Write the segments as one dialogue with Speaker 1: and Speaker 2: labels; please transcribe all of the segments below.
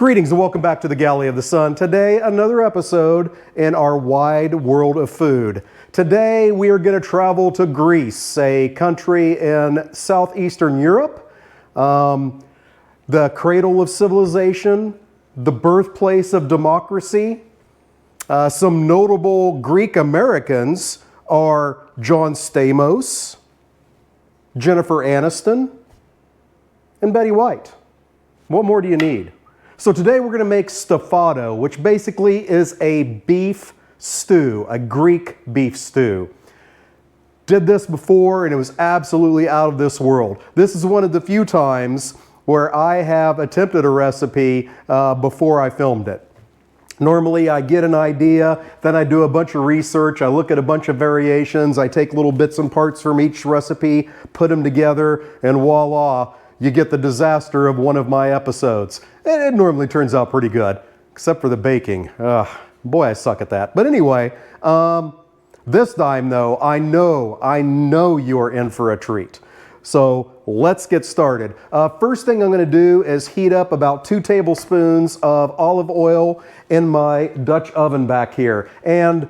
Speaker 1: Greetings and welcome back to the Galley of the Sun. Today, another episode in our wide world of food. Today, we are going to travel to Greece, a country in southeastern Europe, the cradle of civilization, the birthplace of democracy. Some notable Greek Americans are John Stamos, Jennifer Aniston, and Betty White. What more do you need? So today we're going to make Stifado, which basically is a beef stew, a Greek beef stew. Did this before and it was absolutely out of this world. This is one of the few times where I have attempted a recipe before I filmed it. Normally I get an idea, then I do a bunch of research, I look at a bunch of variations, I take little bits and parts from each recipe, put them together, and voila, you get the disaster of one of my episodes. And it normally turns out pretty good, except for the baking. Boy, I suck at that. But anyway, this time though, I know you're in for a treat. So let's get started. First thing I'm going to do is heat up about 2 tablespoons of olive oil in my Dutch oven back here. And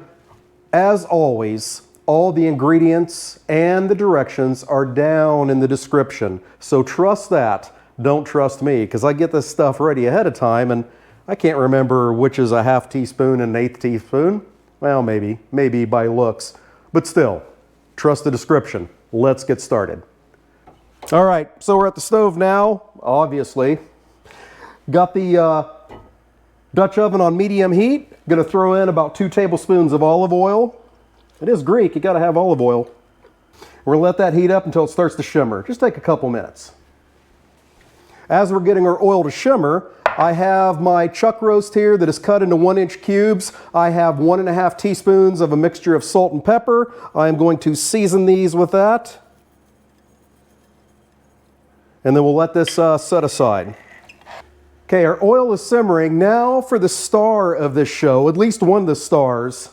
Speaker 1: as always, all the ingredients and the directions are down in the description. So trust that. Don't trust me, because I get this stuff ready ahead of time and I can't remember which is a ½ teaspoon and an 1/8 teaspoon. Well, maybe by looks. But still, trust the description. Let's get started. All right, so we're at the stove now, obviously. Got the Dutch oven on medium heat. Gonna throw in about 2 tablespoons of olive oil. It is Greek, you gotta have olive oil. We're gonna let that heat up until it starts to shimmer. Just take a couple minutes. As we're getting our oil to shimmer, I have my chuck roast here that is cut into 1-inch cubes. I have 1½ teaspoons of a mixture of salt and pepper. I am going to season these with that. And then we'll let this set aside. Okay, our oil is simmering. Now for the star of this show, at least one of the stars,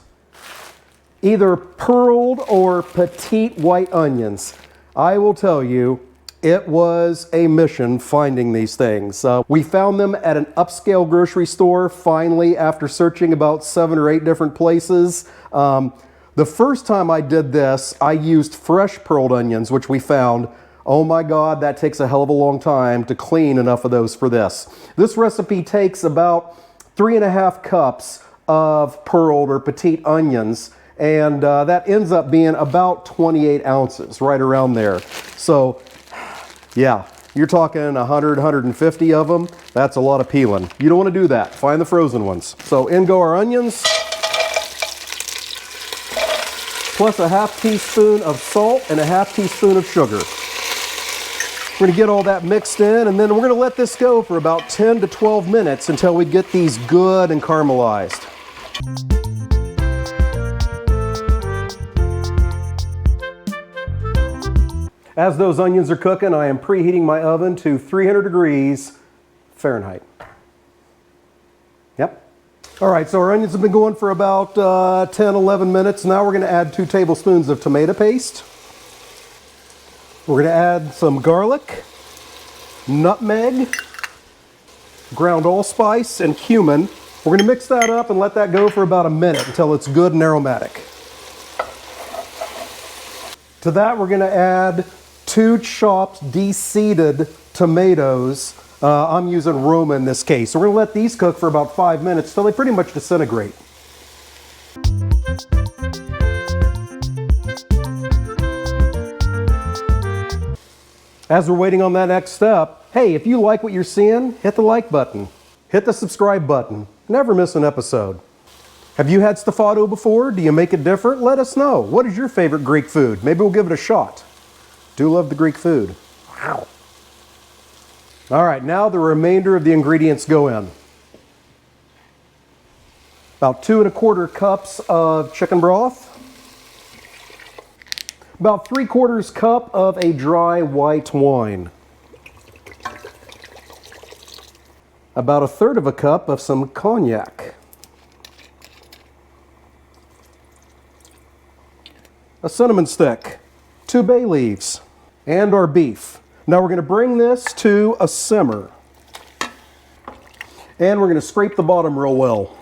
Speaker 1: either pearled or petite white onions. I will tell you, it was a mission finding these things. We found them at an upscale grocery store, finally, after searching about 7 or 8 different places. The first time I did this, I used fresh pearled onions, which we found. Oh my God, that takes a hell of a long time to clean enough of those for this. This recipe takes about 3½ cups of pearled or petite onions, and that ends up being about 28 ounces, right around there. So, yeah, you're talking 100, 150 of them. That's a lot of peeling. You don't want to do that. Find the frozen ones. So in go our onions, plus a ½ teaspoon of salt and a ½ teaspoon of sugar. We're going to get all that mixed in, and then we're going to let this go for about 10 to 12 minutes until we get these good and caramelized. As those onions are cooking, I am preheating my oven to 300 degrees Fahrenheit. Yep. All right, so our onions have been going for about 10, 11 minutes. Now we're going to add 2 tablespoons of tomato paste. We're going to add some garlic, nutmeg, ground allspice, and cumin. We're going to mix that up and let that go for about a minute until it's good and aromatic. To that, we're going to add 2 chopped, de-seeded tomatoes. I'm using Roma in this case. So we're going to let these cook for about 5 minutes till they pretty much disintegrate. As we're waiting on that next step, hey, if you like what you're seeing, hit the like button. Hit the subscribe button. Never miss an episode. Have you had Stifado before? Do you make it different? Let us know. What is your favorite Greek food? Maybe we'll give it a shot. Do love the Greek food. Wow. All right, now the remainder of the ingredients go in. About 2 1/4 cups of chicken broth. About 3/4 cup of a dry white wine. About 1/3 cup of some cognac. A cinnamon stick, 2 bay leaves, and our beef. Now we're going to bring this to a simmer. And we're going to scrape the bottom real well.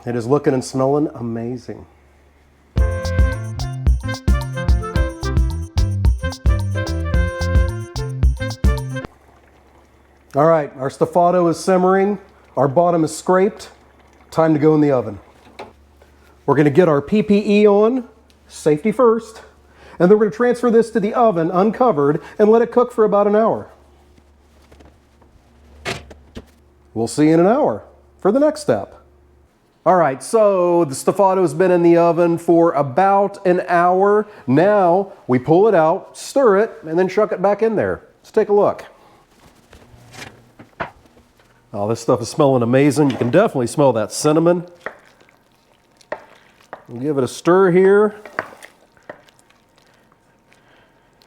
Speaker 1: It is looking and smelling amazing. All right, our Stifado is simmering. Our bottom is scraped. Time to go in the oven. We're going to get our PPE on, safety first, and then we're going to transfer this to the oven uncovered and let it cook for about an hour. We'll see you in an hour for the next step. All right, so the Stifado has been in the oven for about an hour. Now we pull it out, stir it, and then chuck it back in there. Let's take a look. Oh, this stuff is smelling amazing. You can definitely smell that cinnamon. We'll give it a stir here.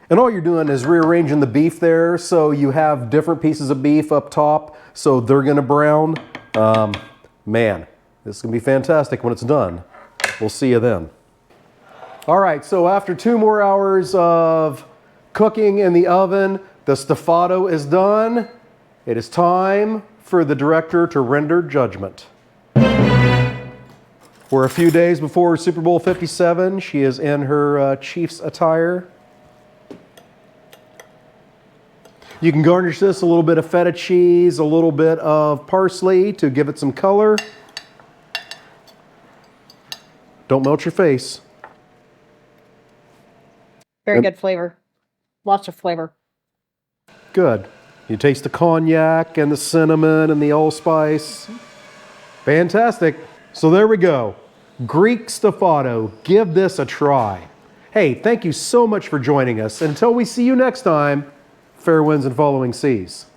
Speaker 1: And all you're doing is rearranging the beef there so you have different pieces of beef up top so they're going to brown. Man, this is going to be fantastic when it's done. We'll see you then. All right, so after 2 more hours of cooking in the oven, the Stifado is done. It is time for the director to render judgment. We're a few days before Super Bowl 57. She is in her Chiefs attire. You can garnish this a little bit of feta cheese, a little bit of parsley to give it some color. Don't melt your face.
Speaker 2: Very good flavor. Lots of flavor.
Speaker 1: Good. You taste the cognac and the cinnamon and the allspice. Fantastic. So there we go. Greek Stifado. Give this a try. Hey, thank you so much for joining us. Until we see you next time, fair winds and following seas.